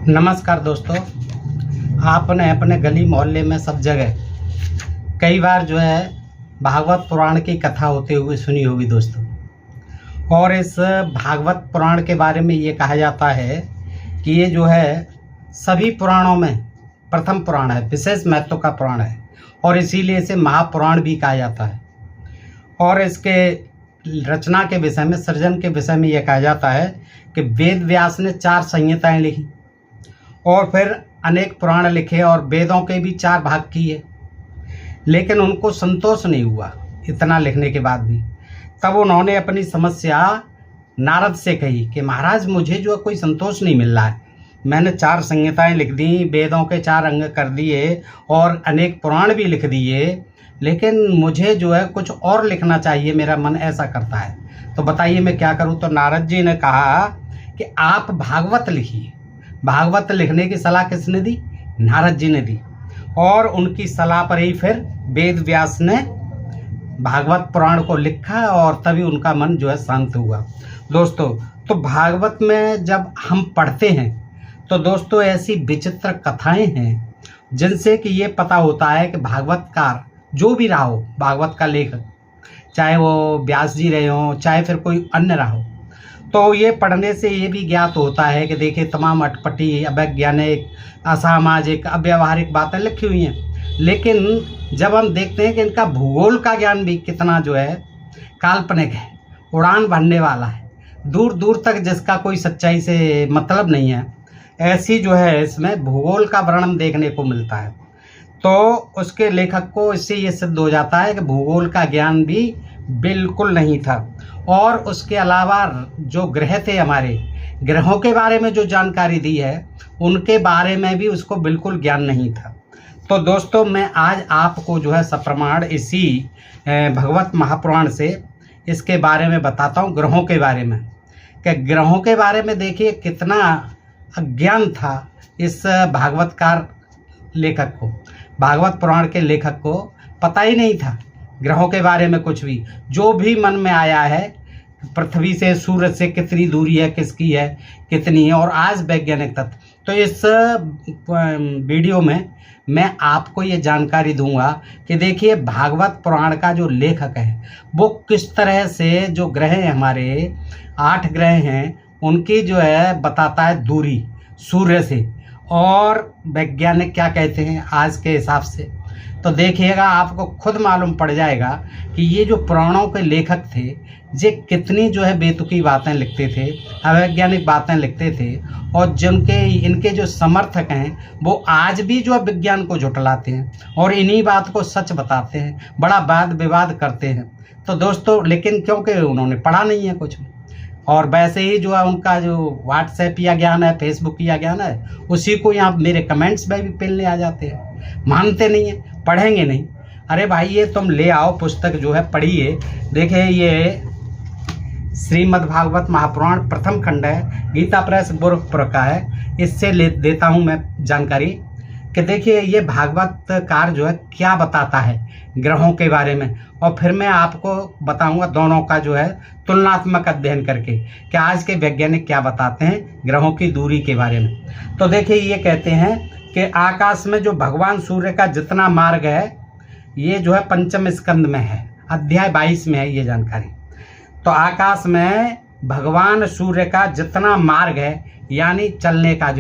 नमस्कार दोस्तों, आपने अपने गली मोहल्ले में सब जगह कई बार भागवत पुराण की कथा होते हुए सुनी होगी दोस्तों। और इस भागवत पुराण के बारे में ये कहा जाता है कि ये सभी पुराणों में प्रथम पुराण है, विशेष महत्व का पुराण है और इसीलिए इसे महापुराण भी कहा जाता है। और इसके रचना के विषय में, सृजन के विषय में यह कहा जाता है कि वेद व्यास ने 4 संहिताएं लिखी और फिर अनेक पुराण लिखे और वेदों के भी 4 भाग किए, लेकिन उनको संतोष नहीं हुआ इतना लिखने के बाद भी। तब उन्होंने अपनी समस्या नारद से कही कि महाराज, मुझे कोई संतोष नहीं मिल रहा है। मैंने 4 संहिताएं लिख दी, वेदों के 4 अंग कर दिए और अनेक पुराण भी लिख दिए, लेकिन मुझे कुछ और लिखना चाहिए, मेरा मन ऐसा करता है। तो बताइए मैं क्या करूं। तो नारद जी ने कहा कि आप भागवत लिखिए। भागवत लिखने की सलाह किसने दी? नारद जी ने दी। और उनकी सलाह पर ही फिर वेद व्यास ने भागवत पुराण को लिखा और तभी उनका मन शांत हुआ। दोस्तों, तो भागवत में जब हम पढ़ते हैं तो दोस्तों ऐसी विचित्र कथाएं हैं जिनसे कि ये पता होता है कि भागवतकार जो भी रहा हो, भागवत का लेखक, चाहे वो व्यास जी रहे हों, चाहे फिर कोई अन्य रहा हो, तो ये पढ़ने से ये भी ज्ञात होता है कि देखिए तमाम अटपटी, अवैज्ञानिक, असामाजिक, अव्यावहारिक बातें लिखी हुई हैं, लेकिन जब हम देखते हैं कि इनका भूगोल का ज्ञान भी कितना काल्पनिक है, उड़ान भरने वाला है, दूर दूर तक जिसका कोई सच्चाई से मतलब नहीं है, ऐसी इसमें भूगोल का वर्णन देखने को मिलता है। तो उसके लेखक को इससे ये सिद्ध हो जाता है कि भूगोल का ज्ञान भी बिल्कुल नहीं था। और उसके अलावा जो ग्रह थे, हमारे ग्रहों के बारे में जो जानकारी दी है, उनके बारे में भी उसको बिल्कुल ज्ञान नहीं था। तो दोस्तों, मैं आज आपको सप्रमाण इसी भगवत महापुराण से इसके बारे में बताता हूँ, ग्रहों के बारे में। कि ग्रहों के बारे में देखिए कितना अज्ञान था इस भागवतकार लेखक को, भागवत पुराण के लेखक को पता ही नहीं था ग्रहों के बारे में कुछ भी। जो भी मन में आया है, पृथ्वी से सूरज से कितनी दूरी है, किसकी है, कितनी है, और आज वैज्ञानिक तत्व। तो इस वीडियो में मैं आपको ये जानकारी दूंगा कि देखिए भागवत पुराण का जो लेखक है वो किस तरह से जो ग्रह हैं, हमारे 8 ग्रह हैं, उनकी बताता है दूरी सूर्य से, और वैज्ञानिक क्या कहते हैं आज के हिसाब से। तो देखिएगा, आपको खुद मालूम पड़ जाएगा कि ये जो पुराणों के लेखक थे, ये कितनी बेतुकी बातें लिखते थे, अवैज्ञानिक बातें लिखते थे, और इनके जो समर्थक हैं वो आज भी विज्ञान को झुठलाते हैं और इन्हीं बात को सच बताते हैं, बड़ा वाद विवाद करते हैं। तो दोस्तों, लेकिन क्योंकि उन्होंने पढ़ा नहीं है कुछ भी, और वैसे ही उनका व्हाट्सएप या ज्ञान है, फेसबुक या ज्ञान है, उसी को यहाँ मेरे कमेंट्स में भी पेलने आ जाते हैं। मानते नहीं है, पढ़ेंगे नहीं। अरे भाई, ये तुम ले आओ पुस्तक पढ़िए। देखिए, ये श्रीमद् भागवत महापुराण प्रथम खंड है, गीता प्रेस गोरखपुर का है। इससे देता हूँ मैं जानकारी कि देखिए ये भागवतकार क्या बताता है ग्रहों के बारे में, और फिर मैं आपको बताऊंगा दोनों का तुलनात्मक अध्ययन करके कि आज के वैज्ञानिक क्या बताते हैं ग्रहों की दूरी के बारे में। तो देखिए, ये कहते हैं कि आकाश में भगवान सूर्य का जितना मार्ग है, ये पंचम स्कंद में है, अध्याय 22 में है ये जानकारी। तो आकाश में भगवान सूर्य का जितना मार्ग है, यानी चलने का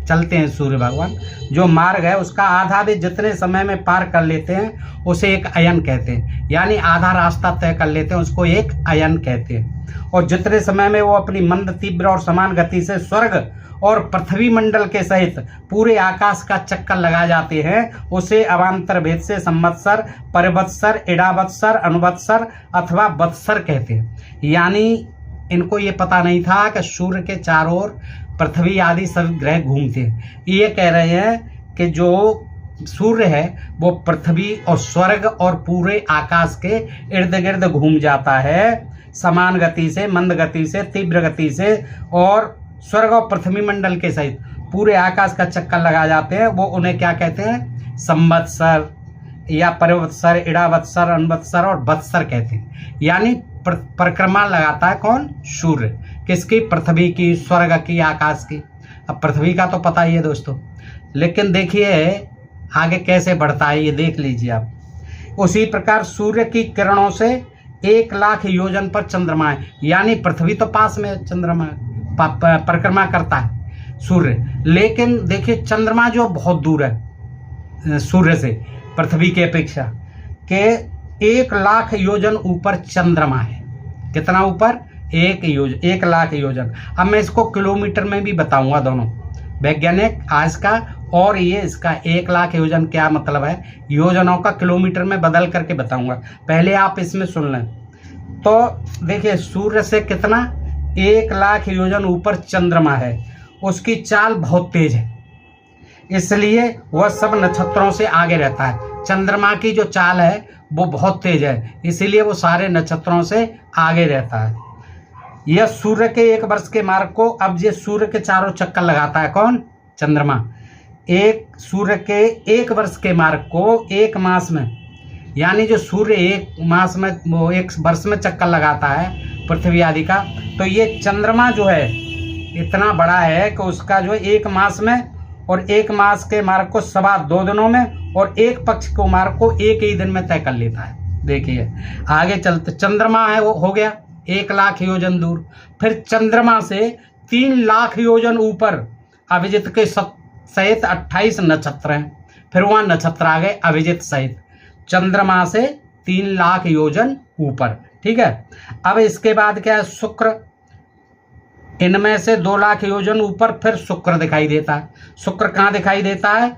चलते हैं सूर्य भगवान, जो मार्ग है उसका आधा भी जितने समय में पार कर लेते हैं उसे एक अयन कहते हैं। यानी आधा रास्ता तय कर लेते हैं उसको एक अयन कहते हैं। और जितने समय में वो अपनी मंद, तीव्र और समान गति से स्वर्ग और पृथ्वी मंडल के सहित पूरे आकाश का चक्कर लगा जाते हैं, उसे अवान्तर भेद से संवत्सर, परिवत्सर, इडावत्सर, अनुवत्सर अथवा वत्सर कहते हैं। यानी इनको ये पता नहीं था कि सूर्य के चारों ओर पृथ्वी आदि सभी ग्रह घूमते हैं। ये कह रहे हैं कि जो सूर्य है वो पृथ्वी और स्वर्ग और पूरे आकाश के इर्द गिर्द घूम जाता है, समान गति से, मंद गति से, तीव्र गति से, और स्वर्ग और पृथ्वी मंडल के सहित पूरे आकाश का चक्कर लगा जाते हैं। वो उन्हें क्या कहते हैं? संवत्सर या परिवत्सर, इडावत्सर, अनुवत्सर और वत्सर कहते हैं। यानी परिक्रमा लगाता है कौन? सूर्य। किसकी? पृथ्वी की, स्वर्ग की, आकाश की। अब पृथ्वी का तो पता ही है दोस्तों, लेकिन देखिए आगे कैसे बढ़ता है ये देख लीजिए आप। उसी प्रकार सूर्य की किरणों से 1,00,000 योजन पर चंद्रमा है, यानी पृथ्वी तो पास में चंद्रमा परिक्रमा करता है सूर्य, लेकिन देखिए चंद्रमा जो बहुत दूर है सूर्य से पृथ्वी की अपेक्षा के 1,00,000 योजन ऊपर चंद्रमा है। कितना ऊपर? 1,00,000 योजन। अब मैं इसको किलोमीटर में भी बताऊंगा दोनों, वैज्ञानिक आज का और ये इसका 1,00,000 योजन क्या मतलब है, योजनों का किलोमीटर में बदल करके बताऊंगा। पहले आप इसमें सुन लें। तो देखिए सूर्य से कितना 1,00,000 योजन ऊपर चंद्रमा है, उसकी चाल बहुत तेज है, इसलिए वह सब नक्षत्रों से आगे रहता है। चंद्रमा की जो चाल है वो बहुत तेज है, इसीलिए वो सारे नक्षत्रों से आगे रहता है। यह सूर्य के 1 वर्ष के मार्ग को, अब ये सूर्य के चारों चक्कर लगाता है कौन? चंद्रमा। एक सूर्य के 1 वर्ष के मार्ग को 1 मास में, यानी जो सूर्य 1 मास में वो 1 वर्ष में चक्कर लगाता है पृथ्वी आदि का, तो ये चंद्रमा जो है इतना बड़ा है कि उसका जो 1 मास में और 1 मास के मार्ग को 2.25 दिनों में और 1 पक्ष को मार्ग को 1 ही दिन में तय कर लेता है। देखिए आगे चलते, चंद्रमा है वो हो गया 1,00,000 योजन दूर, फिर चंद्रमा से 3,00,000 योजन ऊपर अभिजित के सहित 28 नक्षत्र हैं। फिर वहाँ नक्षत्र आ गए अभिजित सहित, चंद्रमा से 3,00,000 योजन ऊपर। ठीक है, अब इसके बाद क्या है? शुक्र, इनमें से 2,00,000 योजन ऊपर फिर शुक्र दिखाई देता है। शुक्र कहाँ दिखाई देता है?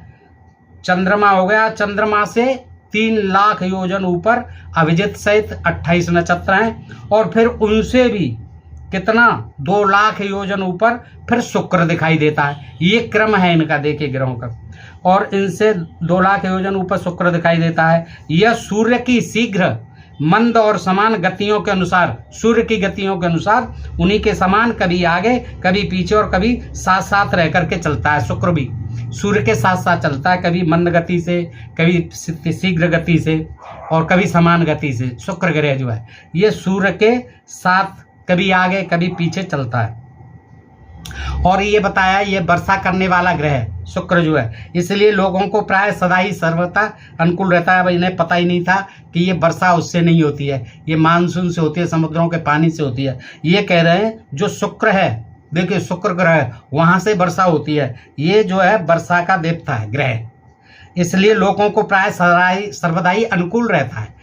चंद्रमा हो गया, चंद्रमा से 3,00,000 योजन ऊपर अभिजित सहित 28 नक्षत्र हैं, और फिर उनसे भी कितना 2,00,000 योजन ऊपर फिर शुक्र दिखाई देता है। ये क्रम है इनका, देखिए ग्रहों का, और इनसे 2,00,000 योजन ऊपर शुक्र दिखाई देता है। यह सूर्य की शीघ्र मंद और समान गतियों के अनुसार, सूर्य की गतियों के अनुसार उन्हीं के समान कभी आगे कभी पीछे और कभी साथ साथ रह करके चलता है। शुक्र भी सूर्य के साथ साथ चलता है, कभी मंद गति से, कभी शीघ्र गति से और कभी समान गति से। शुक्र ग्रह जो है ये सूर्य के साथ कभी आगे कभी पीछे चलता है, और ये बताया ये वर्षा करने वाला ग्रह है शुक्र जो है, इसलिए लोगों को प्राय सदा ही सर्वथा अनुकूल रहता है। अब इन्हें पता ही नहीं था कि ये वर्षा उससे नहीं होती है, ये मानसून से होती है, समुद्रों के पानी से होती है। ये कह रहे हैं जो शुक्र है, देखिए शुक्र ग्रह वहाँ से वर्षा होती है, ये जो है वर्षा का देवता है ग्रह, इसलिए लोगों को प्राय सर्वदा ही अनुकूल रहता है,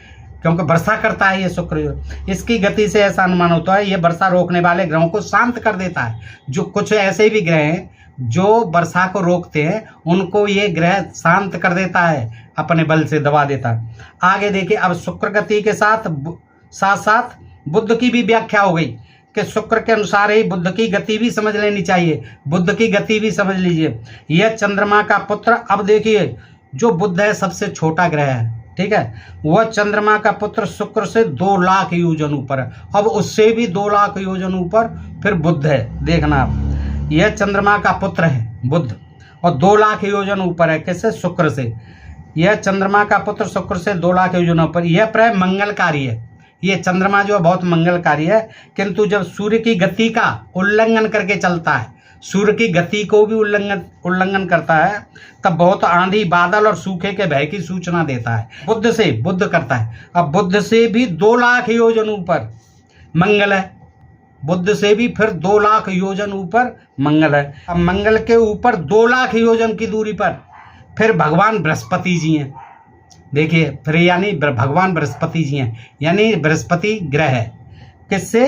क्योंकि वर्षा करता है ये शुक्र। इसकी गति से ऐसा अनुमान होता है ये वर्षा रोकने वाले ग्रहों को शांत कर देता है। जो कुछ ऐसे भी ग्रह हैं जो वर्षा को रोकते हैं, उनको ये ग्रह शांत कर देता है, अपने बल से दबा देता है। आगे देखिए, अब शुक्र गति के साथ साथ बुध की भी व्याख्या हो गई कि शुक्र के अनुसार ही बुध की गति भी समझ लेनी चाहिए। बुध की गति भी समझ लीजिए, यह चंद्रमा का पुत्र। अब देखिए जो बुध है सबसे छोटा ग्रह है, ठीक है, वह चंद्रमा का पुत्र शुक्र से 2,00,000 योजन ऊपर है। अब उससे भी 2,00,000 योजन ऊपर फिर बुध है। देखना आप, यह चंद्रमा का पुत्र है बुध, और 2,00,000 योजन ऊपर है किससे? शुक्र से। यह चंद्रमा का पुत्र शुक्र से 2,00,000 योजन ऊपर। यह प्राय मंगलकारी है, ये चंद्रमा जो है बहुत मंगलकारी है, किंतु जब सूर्य की गति का उल्लंघन करके चलता है, सूर्य की गति को भी उल्लंघन करता है, तब बहुत आंधी बादल और सूखे के भय की सूचना देता है। बुध करता है। अब बुध से भी 2,00,000 योजन ऊपर मंगल है, बुध से भी फिर 2,00,000 योजन ऊपर मंगल है। अब मंगल के ऊपर 2,00,000 योजन की दूरी पर फिर भगवान बृहस्पति जी हैं। देखिए फिर यानी भगवान बृहस्पति जी हैं, यानी बृहस्पति ग्रह है किससे?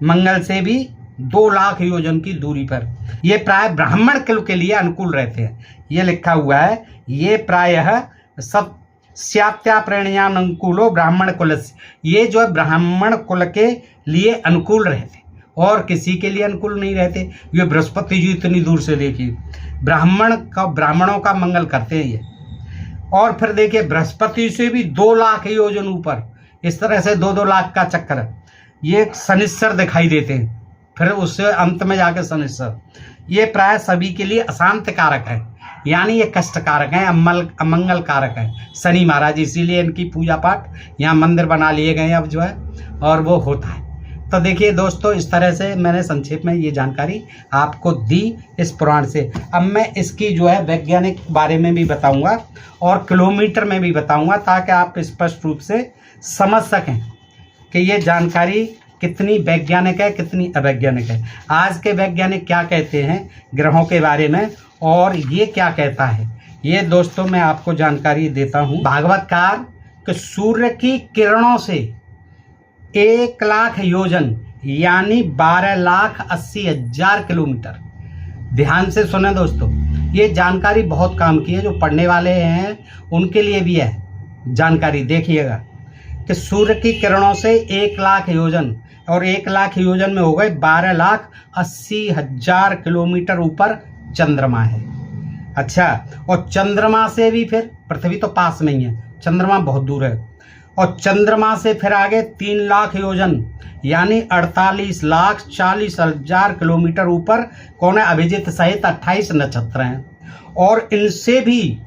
मंगल से भी 2,00,000 योजन की दूरी पर। ये प्राय ब्राह्मण कुल के लिए अनुकूल रहते हैं। ये लिखा हुआ है, ये प्रायः सब स्यात्याप्रणयानुकूलो ब्राह्मण कुल, ये जो है ब्राह्मण कुल के लिए अनुकूल रहते, और किसी के लिए अनुकूल नहीं रहते। ये बृहस्पति जी इतनी दूर से, देखिए ब्राह्मणों का मंगल करते हैं ये। और फिर देखिए बृहस्पति से भी 2,00,000 योजन ऊपर, इस तरह से 2-2 लाख का चक्कर है। ये शनिश्चर दिखाई देते हैं, फिर उससे अंत में जाके शनिश्चर। ये प्राय सभी के लिए अशांत कारक है, यानी ये कष्ट कारक हैं, अमंगल कारक है शनि महाराज, इसीलिए इनकी पूजा पाठ यहाँ मंदिर बना लिए गए अब जो है, और वो होता है। तो देखिए दोस्तों, इस तरह से मैंने संक्षेप में ये जानकारी आपको दी इस पुराण से। अब मैं इसकी जो है वैज्ञानिक बारे में भी बताऊंगा और किलोमीटर में भी बताऊंगा, ताकि आप स्पष्ट रूप से समझ सकें कि ये जानकारी कितनी वैज्ञानिक है, कितनी अवैज्ञानिक है। आज के वैज्ञानिक क्या कहते हैं ग्रहों के बारे में और ये क्या कहता है, ये दोस्तों मैं आपको जानकारी देता हूँ। भागवतकार कि सूर्य की किरणों से 1 लाख योजन यानी 12,80,000 किलोमीटर। ध्यान से सुने दोस्तों, ये जानकारी बहुत काम की है, जो पढ़ने वाले हैं उनके लिए भी है जानकारी। देखिएगा कि सूर्य की किरणों से 1 लाख योजन, और 1 लाख योजन में हो गए 12,80,000 किलोमीटर ऊपर चंद्रमा है। अच्छा, और चंद्रमा से भी फिर, पृथ्वी तो पास में ही है, चंद्रमा बहुत दूर है, और चंद्रमा से फिर आगे 3 लाख योजन यानी 48,40,000 किलोमीटर ऊपर कौन है? अभिजित सहित 28 नक्षत्र हैं, और इनसे भी,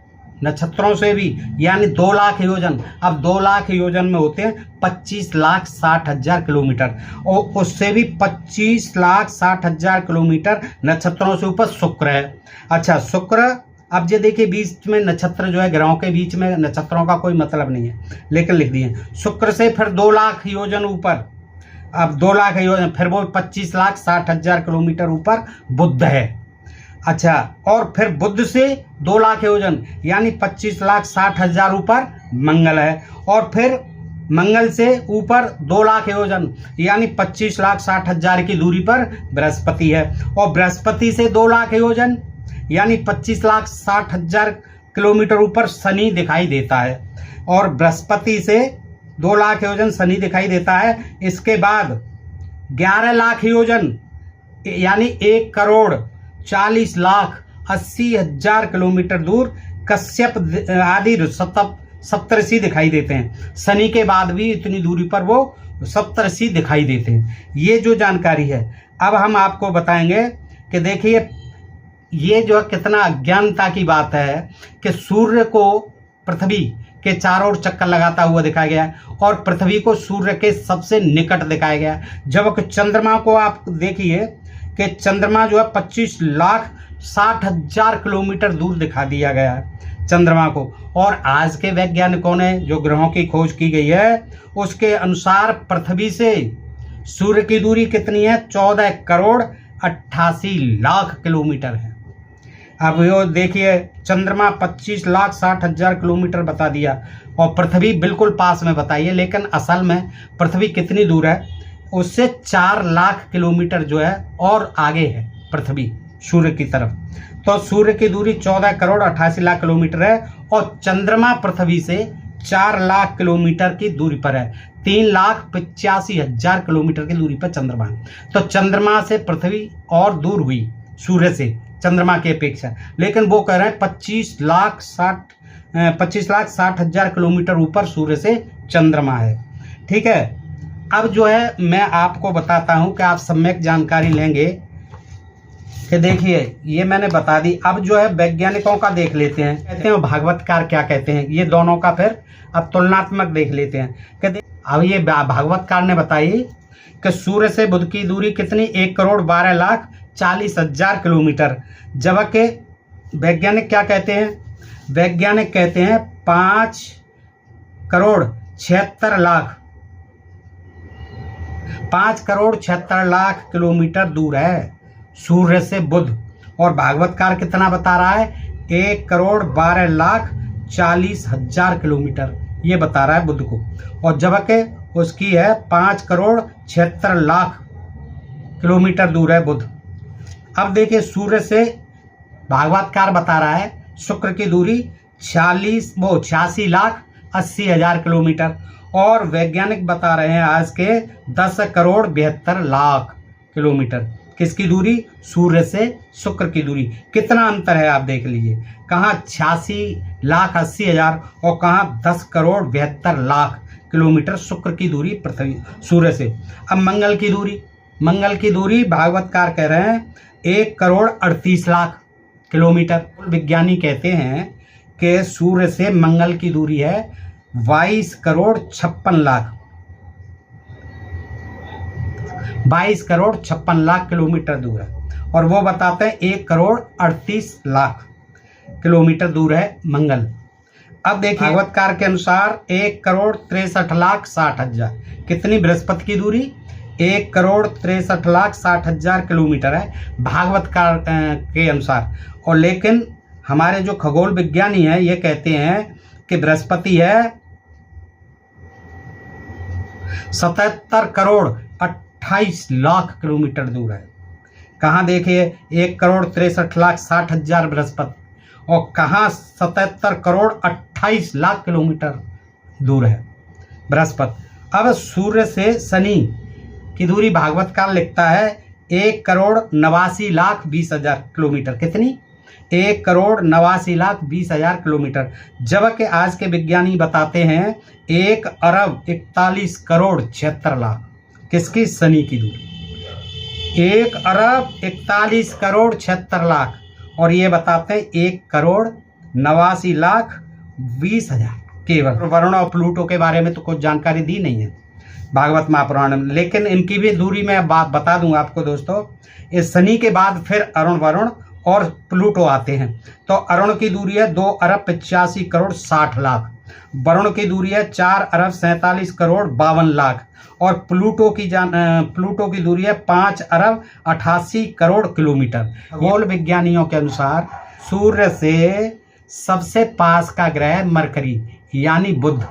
नक्षत्रों से भी, यानी 2 लाख योजन। अब 2 लाख योजन में होते हैं 25,60,000 किलोमीटर, और उससे भी 25,60,000 किलोमीटर नक्षत्रों से ऊपर शुक्र है। अच्छा, शुक्र, अब ये देखिए बीच में नक्षत्र जो है, ग्रहों के बीच में नक्षत्रों का कोई मतलब नहीं है, लेकिन लिख दिए। शुक्र से फिर 2 लाख योजन ऊपर, अब 2 लाख योजन, फिर वो 25,60,000 किलोमीटर ऊपर बुध है। अच्छा, और फिर बुध से 2 लाख योजन यानी 25,60,000 ऊपर मंगल है, और फिर मंगल से ऊपर 2 लाख योजन यानी 25,60,000 की दूरी पर बृहस्पति है, और बृहस्पति से 2 लाख योजन यानी 25,60,000 किलोमीटर ऊपर शनि दिखाई देता है, और बृहस्पति से 2 लाख योजन शनि दिखाई देता है। इसके बाद 11 लाख योजन यानी 1,40,80,000 किलोमीटर दूर कश्यप आदि सप्तर्षि दिखाई देते हैं। शनि के बाद भी इतनी दूरी पर वो सप्तर्षि दिखाई देते हैं। ये जो जानकारी है, अब हम आपको बताएंगे कि देखिए ये जो कितना अज्ञानता की बात है कि सूर्य को पृथ्वी के चारों ओर चक्कर लगाता हुआ दिखाया गया है, और पृथ्वी को सूर्य के सबसे निकट दिखाया गया है। जबकि चंद्रमा को आप देखिए कि चंद्रमा जो है 25,60,000 किलोमीटर दूर दिखा दिया गया है चंद्रमा को। और आज के वैज्ञानिकों ने जो ग्रहों की खोज की गई है, उसके अनुसार पृथ्वी से सूर्य की दूरी कितनी है? 14,88,00,000 किलोमीटर है। अब वो देखिए, चंद्रमा 25,60,000 किलोमीटर बता दिया, और पृथ्वी बिल्कुल पास में बताइए, लेकिन असल में पृथ्वी कितनी दूर है? उससे 4 लाख किलोमीटर जो है और आगे है पृथ्वी सूर्य की तरफ। तो सूर्य की दूरी 14,88,00,000 किलोमीटर है, और चंद्रमा पृथ्वी से 4 लाख किलोमीटर की दूरी पर है। 3,85,000 किलोमीटर की दूरी पर चंद्रमा है। तो चंद्रमा से पृथ्वी और दूर हुई सूर्य से, चंद्रमा की अपेक्षा, लेकिन वो कह रहे हैं 25,60,000 किलोमीटर ऊपर सूर्य से चंद्रमा है। ठीक है, अब जो है मैं आपको बताता हूं कि आप सम्यक जानकारी लेंगे कि देखिए ये मैंने बता दी। अब जो है वैज्ञानिकों का देख लेते हैं, कहते हैं भागवतकार क्या कहते हैं, ये दोनों का फिर अब तुलनात्मक देख लेते हैं। कहते अब ये भागवतकार ने बताई कि सूर्य से बुध की दूरी कितनी? 1,12,40,000 किलोमीटर। जबकि वैज्ञानिक क्या कहते हैं? वैज्ञानिक कहते हैं 5,76,00,000 किलोमीटर दूर है सूर्य से बुध। और भागवतकार कितना बता रहा है? 1,12,40,000 किलोमीटर ये बता रहा है बुध को, और जबकि उसकी है 5,76,00,000 किलोमीटर दूर है बुध। अब देखिए, सूर्य से भागवतकार बता रहा है शुक्र की दूरी 86,80,000 किलोमीटर, और वैज्ञानिक बता रहे हैं आज के 10,72,00,000 किलोमीटर। किसकी दूरी? सूर्य से शुक्र की दूरी। कितना अंतर है आप देख लीजिए, कहाँ 86,80,000 और कहाँ 10,72,00,000 किलोमीटर शुक्र की दूरी पृथ्वी सूर्य से। अब मंगल की दूरी भागवतकार कह रहे हैं 1,38,00,000 किलोमीटर। विज्ञानी कहते हैं कि सूर्य से मंगल की दूरी है 22,56,00,000 22 करोड़ 56 लाख किलोमीटर दूर है, और वो बताते हैं 1 करोड़ 38 लाख किलोमीटर दूर है मंगल। अब देखिए भागवतकार के अनुसार 1 करोड़ 63 लाख 60 हजार कितनी बृहस्पति की दूरी, 1 करोड़ 63 लाख 60 हजार किलोमीटर है भागवतकार के अनुसार। और लेकिन हमारे जो खगोल विज्ञानी हैं ये कहते हैं कि बृहस्पति है 77 करोड़ 28 लाख किलोमीटर दूर है। कहाँ देखिए 1 करोड़ 63 लाख 60 हजार बृहस्पति, और कहाँ 77 करोड़ 28 लाख किलोमीटर दूर है बृहस्पति। अब सूर्य से शनि की दूरी भागवतकार लिखता है 1 करोड़ 89 लाख 20 हजार किलोमीटर कितनी, 1 करोड़ 89 लाख 20 हजार किलोमीटर, जबकि आज के विज्ञानी बताते हैं 1 अरब 41 करोड़ 76 लाख किसकी, शनि की दूरी, 1 अरब 41 करोड़ 76 लाख, और ये बताते हैं 1 करोड़ 89 लाख 20 हजार केवल। वरुण और प्लूटो के बारे में तो कुछ जानकारी दी नहीं है भागवत महापुराण में, लेकिन इनकी भी दूरी मैं बात बता दूंगा आपको दोस्तों। इस शनि के बाद फिर अरुण, वरुण और प्लूटो आते हैं। तो अरुण की दूरी है 2 अरब 85 करोड़ 60 लाख, वरुण की दूरी है 4 अरब 47 करोड़ 52 लाख, और प्लूटो की दूरी है 5 अरब 88 करोड़ किलोमीटर। खगोल विज्ञानियों के अनुसार सूर्य से सबसे पास का ग्रह मरकरी यानी बुध,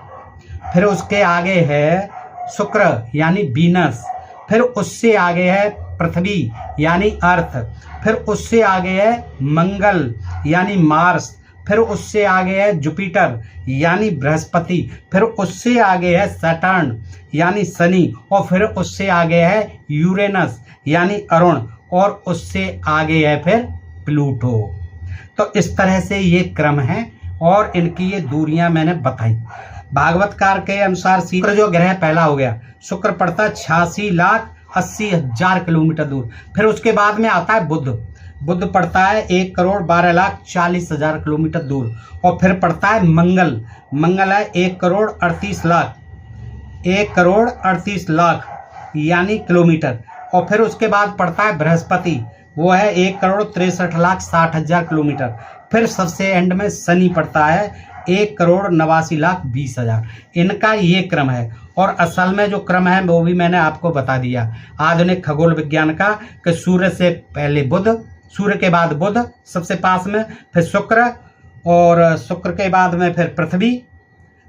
फिर उसके आगे है शुक्र यानी वीनस, फिर उससे आगे है पृथ्वी यानी अर्थ, फिर उससे आगे है मंगल यानी मार्स, फिर उससे आगे है जुपिटर यानी बृहस्पति, फिर उससे आगे है सैटर्न यानी शनि, और फिर उससे आगे है यूरेनस यानी अरुण, और उससे आगे है फिर प्लूटो। तो इस तरह से ये क्रम है और इनकी ये दूरियां मैंने बताई। भागवतकार के अनुसार शुक्र जो ग्रह पहला हो गया, शुक्र पड़ता है 86 लाख 80 हजार किलोमीटर दूर, फिर उसके बाद में आता है बुध, बुध पड़ता है 1 करोड़ 12 लाख 40 हजार किलोमीटर दूर, और फिर पड़ता है मंगल, मंगल है 1 करोड़ 38 लाख 1 करोड़ 38 लाख यानी किलोमीटर, और फिर उसके बाद पड़ता है बृहस्पति, वो है 1 करोड़ 63 लाख 60 हजार किलोमीटर, फिर सबसे एंड में शनि पड़ता है 1 करोड़ 89 लाख 20 हजार। इनका ये क्रम है, और असल में जो क्रम है वो भी मैंने आपको बता दिया आधुनिक खगोल विज्ञान का, कि सूर्य से पहले बुध, सूर्य के बाद बुध सबसे पास में, फिर शुक्र, और शुक्र के बाद में फिर पृथ्वी,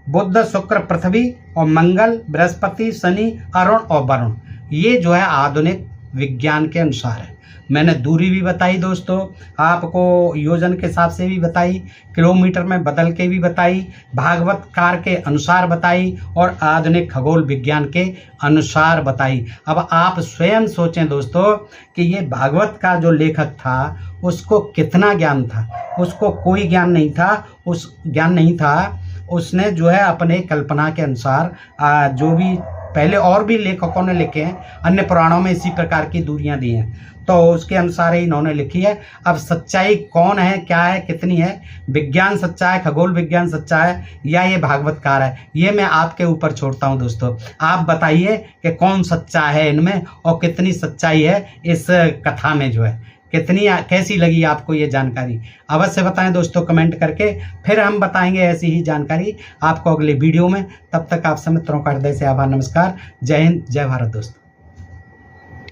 बुध शुक्र पृथ्वी, और मंगल बृहस्पति शनि अरुण और वरुण। ये जो है आधुनिक विज्ञान के अनुसार है। मैंने दूरी भी बताई दोस्तों, आपको योजन के हिसाब से भी बताई, किलोमीटर में बदल के भी बताई, भागवतकार के अनुसार बताई, और आधुनिक खगोल विज्ञान के अनुसार बताई। अब आप स्वयं सोचें दोस्तों कि ये भागवत का जो लेखक था उसको कितना ज्ञान था, उसको कोई ज्ञान नहीं था, उसने जो है अपने कल्पना के अनुसार जो भी पहले और भी लेखकों ने लिखे हैं, अन्य पुराणों में इसी प्रकार की दूरियां दी हैं, तो उसके अनुसार ही इन्होंने लिखी है। अब सच्चाई कौन है, क्या है, कितनी है, विज्ञान सच्चा है, खगोल विज्ञान सच्चा है, या ये भागवतकार है, ये मैं आपके ऊपर छोड़ता हूं दोस्तों। आप बताइए कि कौन सच्चा है इनमें और कितनी सच्चाई है इस कथा में, जो है कितनी कैसी लगी आपको ये जानकारी, अवश्य बताएं दोस्तों कमेंट करके। फिर हम बताएंगे ऐसी ही जानकारी आपको अगले वीडियो में। तब तक आप सब मित्रों का हृदय से आभार, नमस्कार, जय हिंद, जय भारत दोस्तों।